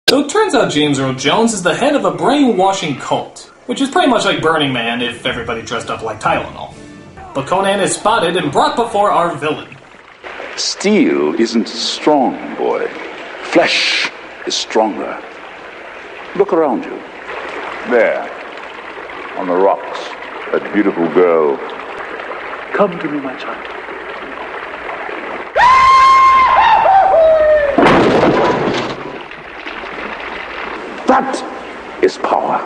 So it turns out James Earl Jones is the head of a brainwashing cult, which is pretty much like Burning Man if everybody dressed up like Tylenol. But Conan is spotted and brought before our villain. Steel isn't strong, boy. Flesh is stronger. Look around you. There, on the rocks, that beautiful girl. Come to me, my child. That is power.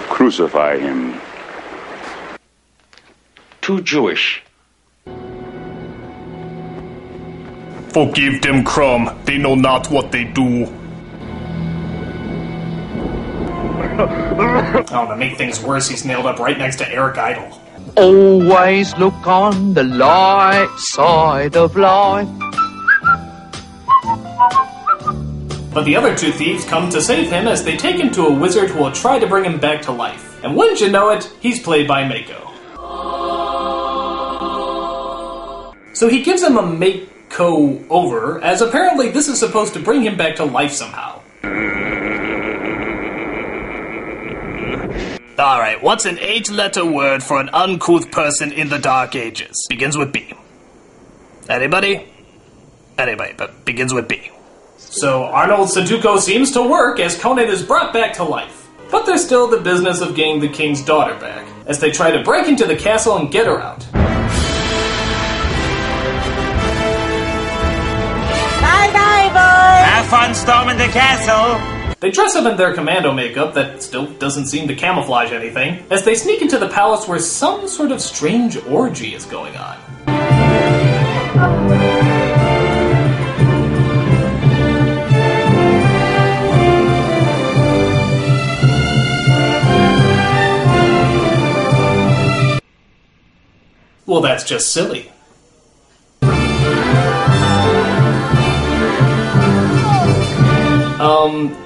Crucify him. Too Jewish. Forgive them, Crumb. They know not what they do. Oh, to make things worse, he's nailed up right next to Eric Idle. Always look on the light side of life. But the other two thieves come to save him as they take him to a wizard who will try to bring him back to life. And wouldn't you know it, he's played by Mako. So he gives him a makeover, as apparently this is supposed to bring him back to life somehow. Alright, what's an 8-letter word for an uncouth person in the Dark Ages? Begins with B. Anybody? Anybody, but begins with B. So Arnold Sudoku seems to work as Conan is brought back to life. But there's still the business of getting the king's daughter back, as they try to break into the castle and get her out. Bye-bye, boys! Have fun storming the castle! They dress up in their commando makeup that still doesn't seem to camouflage anything, as they sneak into the palace where some sort of strange orgy is going on. Well, that's just silly.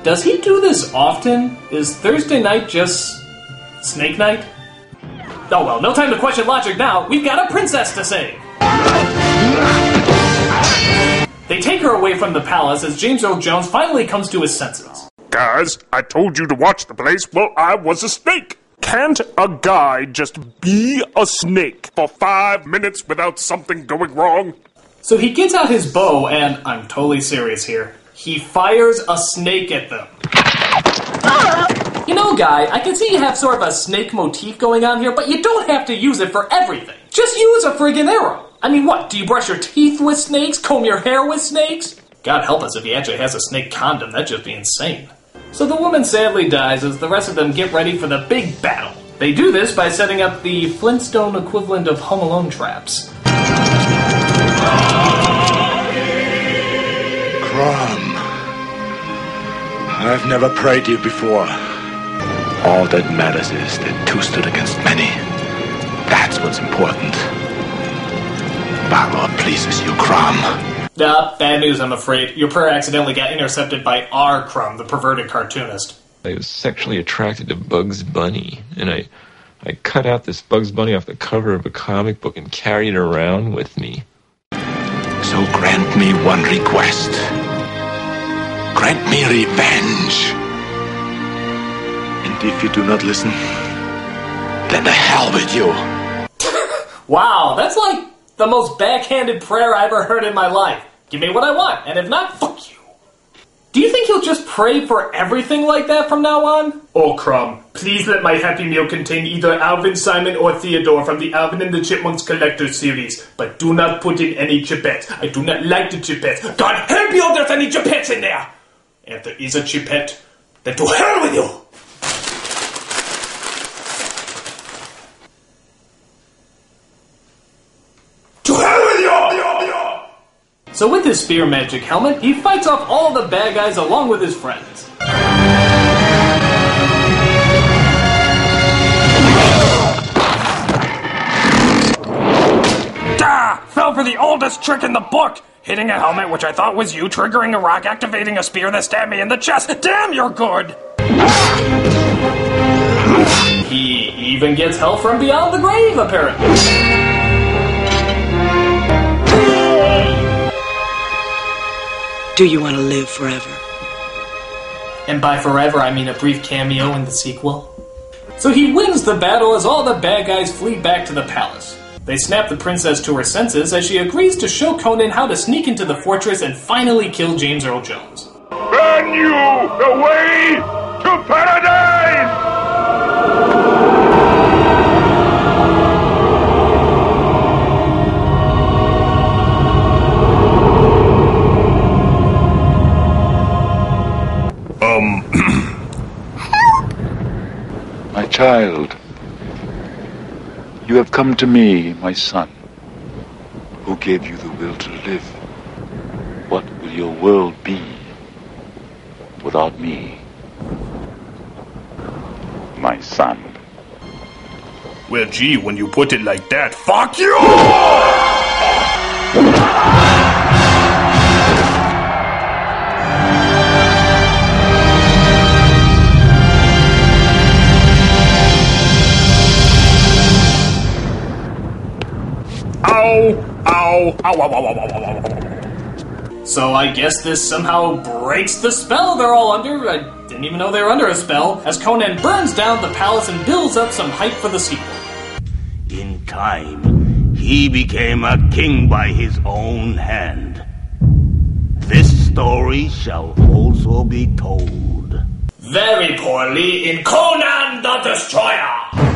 Does he do this often? Is Thursday night just snake night? Oh well, no time to question logic now. We've got a princess to save. They take her away from the palace as James Earl Jones finally comes to his senses. Guys, I told you to watch the place. Well, I was a snake. Can't a guy just be a snake for 5 minutes without something going wrong? So he gets out his bow and, I'm totally serious here, he fires a snake at them. You know, guy, I can see you have sort of a snake motif going on here, but you don't have to use it for everything. Just use a friggin' arrow. I mean, what, do you brush your teeth with snakes? Comb your hair with snakes? God help us if he actually has a snake condom, that'd just be insane. So the woman sadly dies as the rest of them get ready for the big battle. They do this by setting up the Flintstone equivalent of Home Alone traps. Crumb, I've never prayed you before. All that matters is that two stood against many. That's what's important. Power pleases you, Crumb. Bad news, I'm afraid. Your prayer accidentally got intercepted by R. Crumb, the perverted cartoonist. I was sexually attracted to Bugs Bunny, and I cut out this Bugs Bunny off the cover of a comic book and carried it around with me. So grant me one request. Grant me revenge. And if you do not listen, then the hell with you. Wow, that's like the most backhanded prayer I ever heard in my life. Give me what I want, and if not, fuck you. Do you think he'll just pray for everything like that from now on? Oh, Crumb, please let my Happy Meal contain either Alvin, Simon, or Theodore from the Alvin and the Chipmunks Collector's Series, but do not put in any chipettes. I do not like the chipettes. God help you if there's any chipettes in there! And if there is a chipette, then to hell with you! To hell with you! So with his spear magic helmet, he fights off all the bad guys along with his friends. Fell for the oldest trick in the book! Hitting a helmet, which I thought was you, triggering a rock, activating a spear that stabbed me in the chest. Damn, you're good! He even gets help from beyond the grave, apparently. Do you want to live forever? And by forever, I mean a brief cameo in the sequel. So he wins the battle as all the bad guys flee back to the palace. They snap the princess to her senses as she agrees to show Conan how to sneak into the fortress and finally kill James Earl Jones. Burn you the way to paradise! My child, you have come to me, my son, who gave you the will to live. What will your world be without me, my son? Well, gee, when you put it like that, fuck you! So I guess this somehow breaks the spell they're all under. I didn't even know they were under a spell, as Conan burns down the palace and builds up some hype for the sequel. In time, he became a king by his own hand. This story shall also be told. Very poorly in Conan the Destroyer!